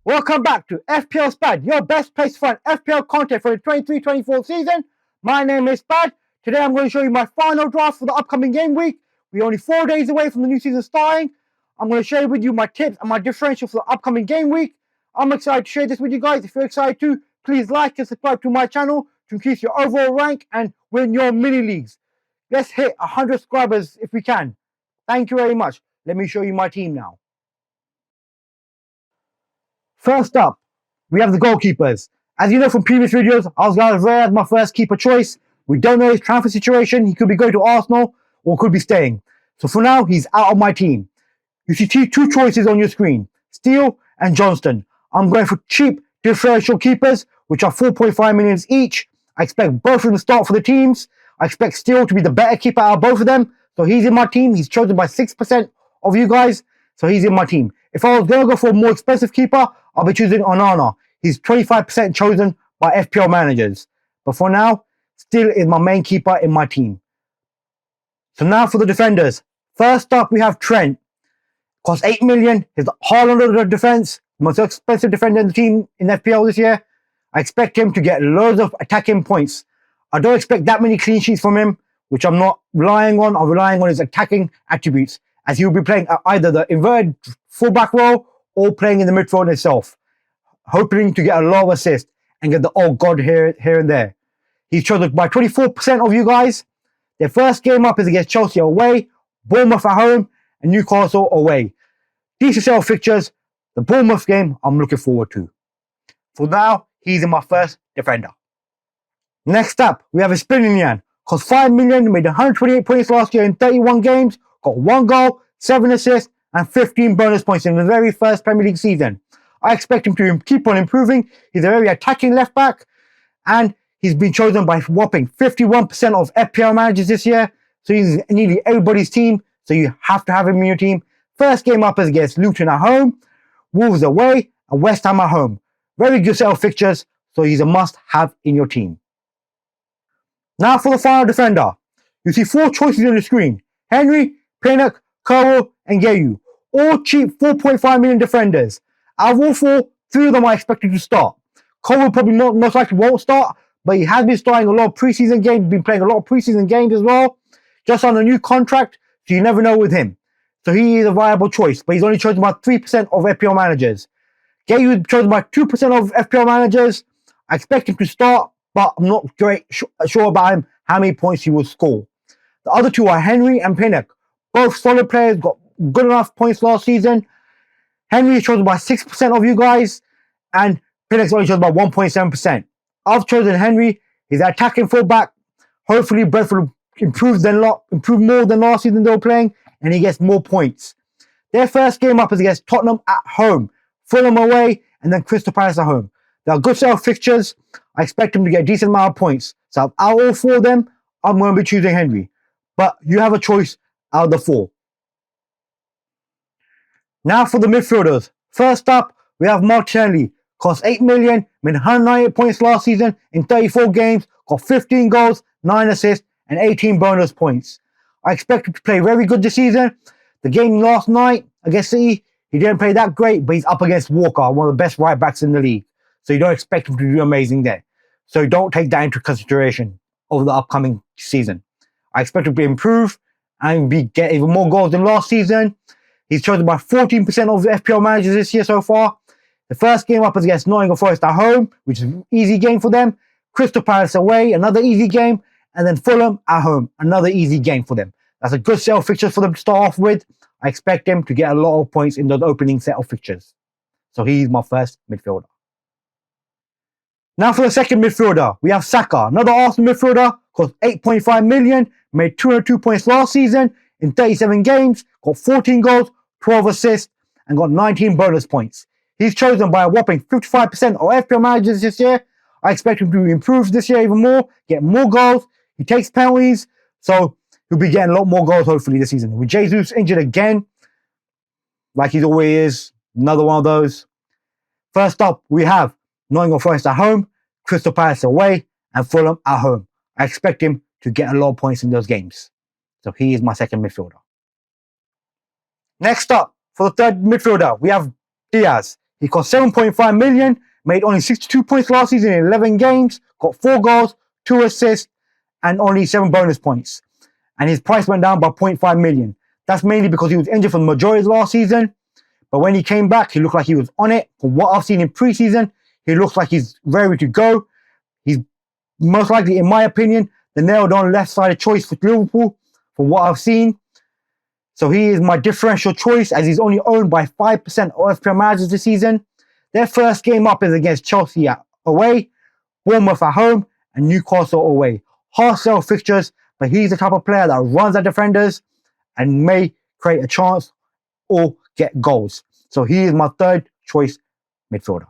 Welcome back to FPL Spad, your best place to find FPL content for the 23-24 season. My name is Spad. Today I'm going to show you my final draft for the upcoming game week. We're only 4 days away from the new season starting. I'm going to share with you my tips and my differential for the upcoming game week. I'm excited to share this with you guys. If you're excited too, please like and subscribe to my channel to increase your overall rank and win your mini leagues. Let's hit 100 subscribers if we can. Thank you very much. Let me show you my team now. First up, we have the goalkeepers. As you know from previous videos, Alzheimer's as my first keeper choice. We don't know his transfer situation. He could be going to Arsenal or could be staying. So for now, he's out of my team. You see two choices on your screen, Steele and Johnston. I'm going for cheap differential keepers, which are 4.5 million each. I expect both of them to start for the teams. I expect Steele to be the better keeper out of both of them. So he's in my team. He's chosen by 6% of you guys. So he's in my team. If I was going to go for a more expensive keeper, I'll be choosing Onana. He's 25% chosen by FPL managers. But for now, Steele is my main keeper in my team. So now for the defenders. First up, we have Trent. Costs 8 million. He's the Haaland of the defense. Most expensive defender in the team in FPL this year. I expect him to get loads of attacking points. I don't expect that many clean sheets from him, which I'm not relying on. I'm relying on his attacking attributes, as he'll be playing at either the inverted fullback role or playing in the midfield itself, hoping to get a lot of assists and get the oh god here and there. He's chosen by 24% of you guys. Their first game up is against Chelsea away, Bournemouth at home, and Newcastle away. Decent set of fixtures. The Bournemouth game I'm looking forward to. For now, he's in my first defender. Next up, we have Espinilian. Cost 5 million, made 128 points last year in 31 games, got 1 goal, 7 assists, and 15 bonus points in the very first Premier League season. I expect him to keep on improving. He's a very attacking left back, and he's been chosen by whopping 51% of FPL managers this year. So he's nearly everybody's team. So you have to have him in your team. First game up is against Luton at home, Wolves away, and West Ham at home. Very good set of fixtures. So he's a must-have in your team. Now for the final defender. You see 4 choices on the screen: Henry, Pinnock, Cowell, and Yeyu. All cheap 4.5 million defenders. Out of all 4, 3 of them are expected to start. Cowell probably most likely won't start, but he has been starting a lot of preseason games, been playing a lot of preseason games as well. Just on a new contract, so you never know with him. So he is a viable choice, but he's only chosen by 3% of FPL managers. Yeyu is chosen by 2% of FPL managers. I expect him to start, but I'm not sure about him, how many points he will score. The other 2 are Henry and Pinnock. Both solid players, got good enough points last season. Henry is chosen by 6% of you guys, and Pinnock's only chosen by 1.7%. I've chosen Henry. He's an attacking fullback. Hopefully Brentford improve more than last season they were playing, and he gets more points. Their first game up is against Tottenham at home, Fulham away, and then Crystal Palace at home. They are good set of fixtures. I expect him to get a decent amount of points. So out of all 4 of them, I'm going to be choosing Henry. But you have a choice out of the 4. Now for the midfielders. First up, we have Martinelli. Cost 8 million, made 198 points last season in 34 games, got 15 goals, 9 assists, and 18 bonus points. I expect him to play very good this season. The game last night against City, he didn't play that great, but he's up against Walker, one of the best right backs in the league. So you don't expect him to do amazing there. So don't take that into consideration over the upcoming season. I expect him to improve and get even more goals than last season. He's chosen by 14% of the FPL managers this year so far. The first game up is against Nottingham Forest at home, which is an easy game for them. Crystal Palace away, another easy game. And then Fulham at home, another easy game for them. That's a good set of fixtures for them to start off with. I expect him to get a lot of points in the opening set of fixtures. So he's my first midfielder. Now for the second midfielder, we have Saka, another Arsenal midfielder, cost 8.5 million, made 202 points last season in 37 games, got 14 goals, 12 assists, and got 19 bonus points. He's chosen by a whopping 55% of FPL managers this year. I expect him to improve this year even more, get more goals. He takes penalties, so he'll be getting a lot more goals hopefully this season. With Jesus injured again, like he always is, another one of those. First up, we have Nottingham Forest at home, Crystal Palace away, and Fulham at home. I expect him to get a lot of points in those games. So he is my second midfielder. Next up, for the third midfielder, we have Diaz. He cost 7.5 million, made only 62 points last season in 11 games, got 4 goals, 2 assists, and only 7 bonus points. And his price went down by 0.5 million. That's mainly because he was injured for the majority of last season. But when he came back, he looked like he was on it. From what I've seen in preseason, he looks like he's ready to go. He's most likely, in my opinion, the nailed-on left-sided choice for Liverpool, from what I've seen. So he is my differential choice, as he's only owned by 5% of FPL managers this season. Their first game up is against Chelsea away, Bournemouth at home, and Newcastle away. Hard sell fixtures, but he's the type of player that runs at defenders and may create a chance or get goals. So he is my third choice midfielder.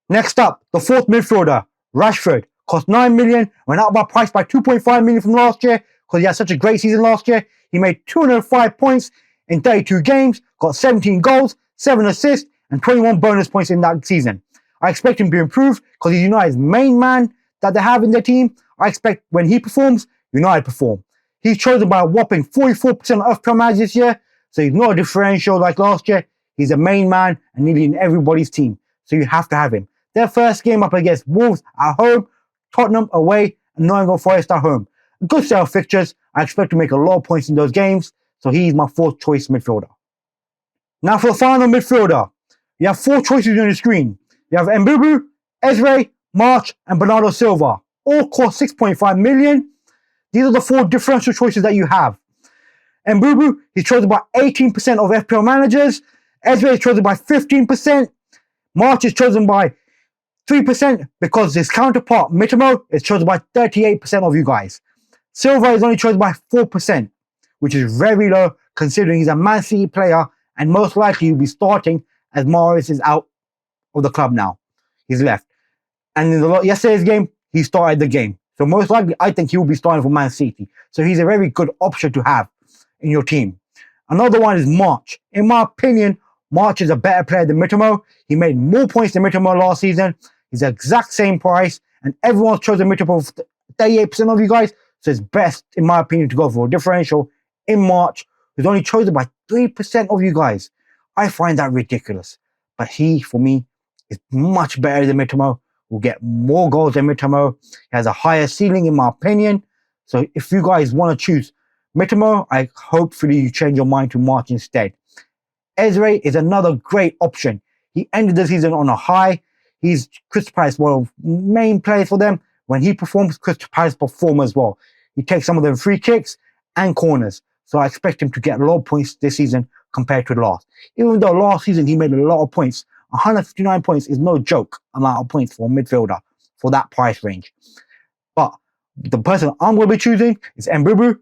Next up, the fourth midfielder, Rashford. Cost 9 million, went up by price by 2.5 million from last year because he had such a great season last year. He made 205 points in 32 games, got 17 goals, 7 assists, and 21 bonus points in that season. I expect him to improve because he's United's main man that they have in their team. I expect when he performs, United perform. He's chosen by a whopping 44% of FPL managers this year, so he's not a differential like last year. He's a main man and nearly in everybody's team, so you have to have him. Their first game up against Wolves at home, Tottenham away, and Nottingham Forest at home. Good set of fixtures. I expect to make a lot of points in those games, so he's my fourth choice midfielder. Now for the final midfielder, you have 4 choices on the screen. You have Mbubu, Ezra, March, and Bernardo Silva. All cost 6.5 million. These are the 4 differential choices that you have. Mbubu, he's chosen by 18% of FPL managers. Ezra is chosen by 15%. March is chosen by 3% because his counterpart, Mitamo, is chosen by 38% of you guys. Silva is only chosen by 4%, which is very low considering he's a Man City player and most likely he'll be starting as Morris is out of the club now. He's left. And in yesterday's game, he started the game. So most likely, I think he will be starting for Man City. So he's a very good option to have in your team. Another one is March. In my opinion, March is a better player than Mitamo. He made more points than Mitamo last season. He's the exact same price, and everyone's chosen Mitamo for 38% of you guys. So it's best, in my opinion, to go for a differential in March, who's only chosen by 3% of you guys. I find that ridiculous. But he, for me, is much better than Mitamo. Will get more goals than Mitamo. He has a higher ceiling, in my opinion. So if you guys want to choose Mitamo, I hopefully you change your mind to March instead. Ezra is another great option. He ended the season on a high. He's Crystal Palace, one of the main players for them. When he performs, Crystal Palace perform as well. He takes some of the free kicks and corners. So I expect him to get a lot of points this season compared to last. Even though last season he made a lot of points. 159 points is no joke amount of points for a midfielder for that price range. But the person I'm going to be choosing is Mbubu.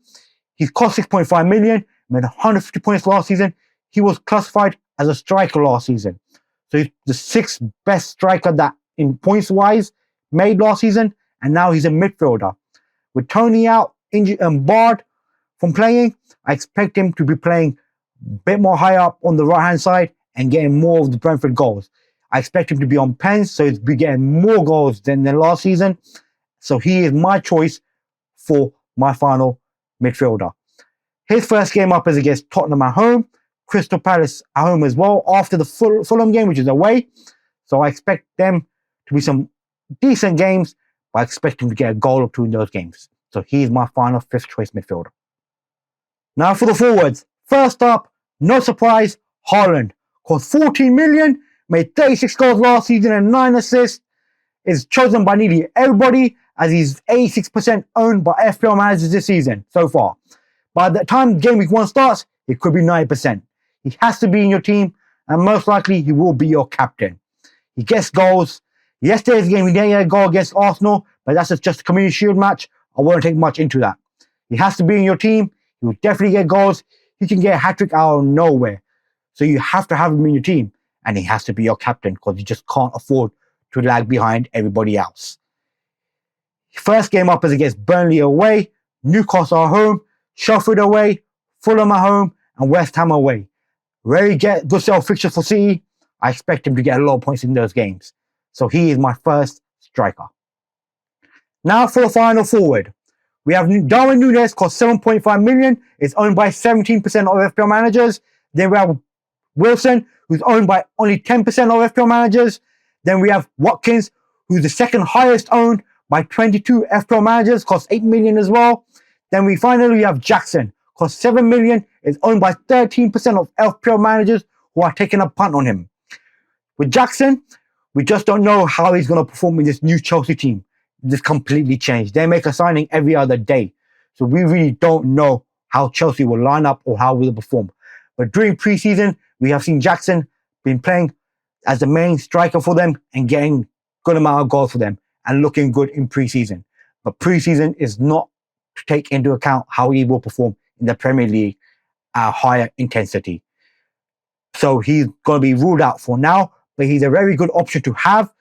He's cost 6.5 million, made 150 points last season. He was classified as a striker last season. So he's the 6th best striker that in points wise made last season, and now he's a midfielder. With Tony out, injured and barred from playing, I expect him to be playing a bit more high up on the right hand side and getting more of the Brentford goals. I expect him to be on pens, so he'll be getting more goals than last season. So he is my choice for my final midfielder. His first game up is against Tottenham at home, Crystal Palace at home as well, after the Fulham game, which is away. So I expect them to be some decent games, but I expect him to get a goal or 2 in those games. So he's my final 5th choice midfielder. Now for the forwards. First up, no surprise, Haaland. Cost 14 million, made 36 goals last season and 9 assists. Is chosen by nearly everybody as he's 86% owned by FPL managers this season so far. By the time game week 1 starts, it could be 90%. He has to be in your team, and most likely he will be your captain. He gets goals. Yesterday's game, he didn't get a goal against Arsenal, but that's just a Community Shield match. I won't take much into that. He has to be in your team. He will definitely get goals. He can get a hat-trick out of nowhere. So you have to have him in your team, and he has to be your captain because you just can't afford to lag behind everybody else. First game up is against Burnley away, Newcastle at home, Sheffield away, Fulham at home, and West Ham away. Very good set of fixtures for City. I expect him to get a lot of points in those games. So he is my first striker. Now for the final forward. We have Darwin Núñez, cost 7.5 million. It's owned by 17% of FPL managers. Then we have Wilson, who's owned by only 10% of FPL managers. Then we have Watkins, who's the second highest owned by 22 FPL managers, costs 8 million as well. Then we finally have Jackson, costs 7 million, is owned by 13% of FPL managers who are taking a punt on him. With Jackson, we just don't know how he's going to perform in this new Chelsea team. This completely changed. They make a signing every other day. So we really don't know how Chelsea will line up or how will perform. But during preseason, we have seen Jackson been playing as the main striker for them and getting good amount of goals for them and looking good in preseason. But preseason is not to take into account how he will perform in the Premier League at a higher intensity. So he's going to be ruled out for now, but he's a very good option to have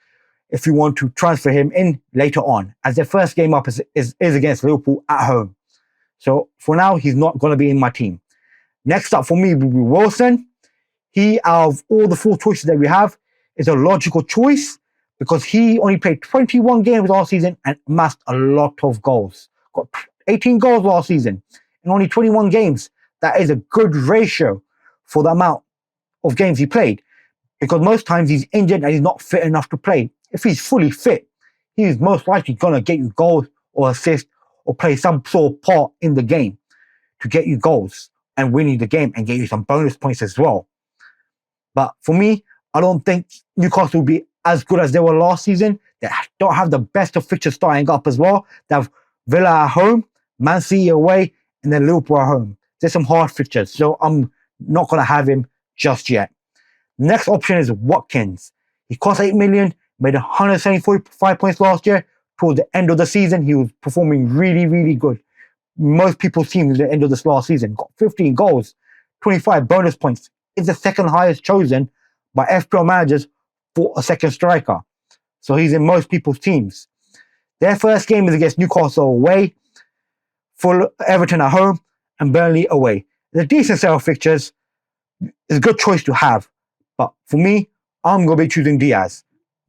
if you want to transfer him in later on, as their first game up is against Liverpool at home. So for now, he's not going to be in my team. Next up for me will be Wilson. He, out of all the 4 choices that we have, is a logical choice because he only played 21 games last season and amassed a lot of goals. Got 18 goals last season in only 21 games. That is a good ratio for the amount of games he played, because most times he's injured and he's not fit enough to play. If he's fully fit, he's most likely going to get you goals or assists or play some sort of part in the game to get you goals and winning the game and get you some bonus points as well. But for me, I don't think Newcastle will be as good as they were last season. They don't have the best of fixtures starting up as well. They have Villa at home, Man City away, and then Liverpool at home. There's some hard fixtures, so I'm not going to have him just yet. Next option is Watkins. He cost 8 million, made 175 points last year. Towards the end of the season, he was performing really, really good. Most people's team at the end of this last season got 15 goals, 25 bonus points. It's the second highest chosen by FPL managers for a second striker. So he's in most people's teams. Their first game is against Newcastle away, for Everton at home, and Burnley away. It's a decent set of fixtures. It's a good choice to have. But for me, I'm going to be choosing Diaz.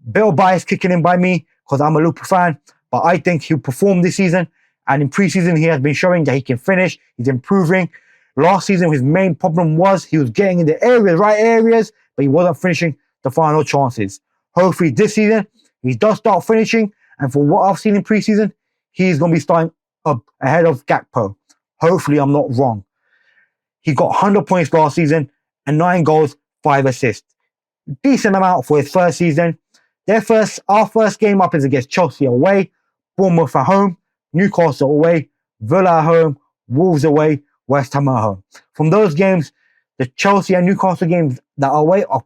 Bit of bias kicking in by me because I'm a Liverpool fan, but I think he'll perform this season. And in preseason, he has been showing that he can finish. He's improving. Last season, his main problem was he was getting in the right areas, but he wasn't finishing the final chances. Hopefully this season, he does start finishing. And for what I've seen in preseason, he's going to be starting up ahead of Gakpo. Hopefully I'm not wrong. He got 100 points last season and 9 goals, 5 assists. Decent amount for his first season. Our first game up is against Chelsea away, Bournemouth at home, Newcastle away, Villa at home, Wolves away, West Ham at home. From those games, the Chelsea and Newcastle games that are away are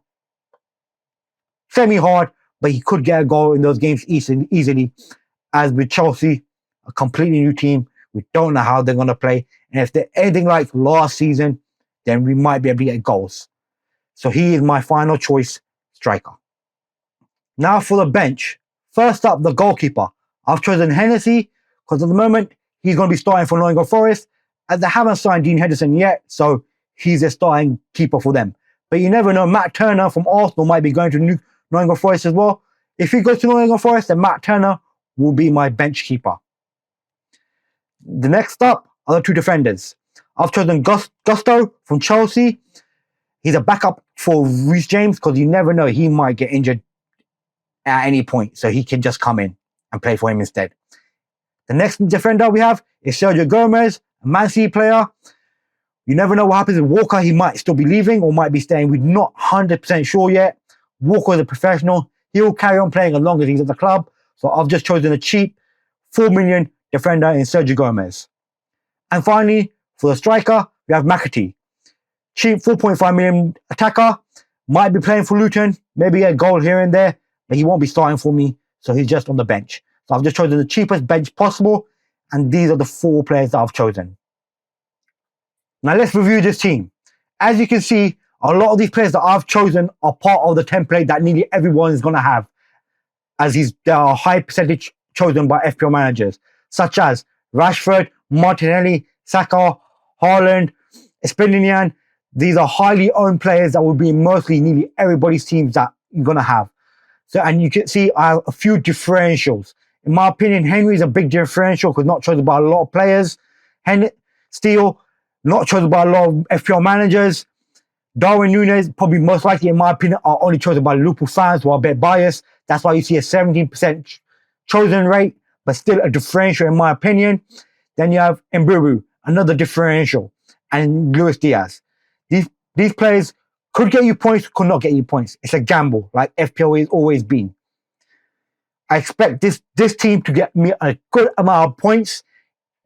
semi-hard, but he could get a goal in those games easily. As with Chelsea, a completely new team, we don't know how they're going to play. And if they're anything like last season, then we might be able to get goals. So he is my final choice striker. Now for the bench. First up, the goalkeeper. I've chosen Hennessy because at the moment, he's going to be starting for Nottingham Forest, as they haven't signed Dean Henderson yet, so he's a starting keeper for them. But you never know, Matt Turner from Arsenal might be going to Nottingham Forest as well. If he goes to Nottingham Forest, then Matt Turner will be my bench keeper. The next up are the 2 defenders. I've chosen Gusto from Chelsea. He's a backup for Reece James because you never know, he might get injured at any point, so he can just come in and play for him instead. The next defender we have is Sergio Gomez, a Man City player. You never know what happens with Walker. He might still be leaving or might be staying. We're not 100% sure yet. Walker is a professional. He'll carry on playing as long as he's at the club. So I've just chosen a cheap 4 million defender in Sergio Gomez. And finally, for the striker, we have McAtee. Cheap 4.5 million attacker. Might be playing for Luton. Maybe a goal here and there. But he won't be starting for me. So he's just on the bench. So I've just chosen the cheapest bench possible. And these are the 4 players that I've chosen. Now let's review this team. As you can see, a lot of these players that I've chosen are part of the template that nearly everyone is going to have, as there are a high percentage chosen by FPL managers, such as Rashford, Martinelli, Saka, Haaland, Espinilian. These are highly owned players that will be in mostly nearly everybody's teams that you're going to have. So, and you can see I have a few differentials. In my opinion, Henry is a big differential because not chosen by a lot of players. Steele, not chosen by a lot of FPL managers. Darwin Núñez, probably most likely, in my opinion, are only chosen by Liverpool fans who are a bit biased. That's why you see a 17% chosen rate, but still a differential in my opinion. Then you have Mburu, another differential, and Luis Diaz. These players could get you points, could not get you points. It's a gamble, like FPL has always been. I expect this team to get me a good amount of points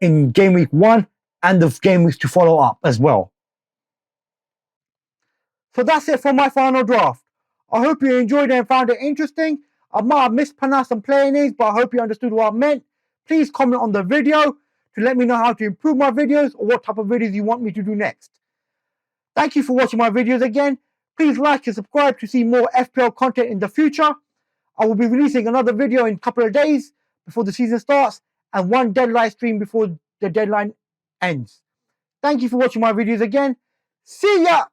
in game week 1 and the game weeks to follow up as well. So that's it for my final draft. I hope you enjoyed it and found it interesting. I might have mispronounced some player names, but I hope you understood what I meant. Please comment on the video to let me know how to improve my videos or what type of videos you want me to do next. Thank you for watching my videos again. Please like and subscribe to see more FPL content in the future. I will be releasing another video in a couple of days before the season starts and one deadline stream before the deadline ends. Thank you for watching my videos again. See ya!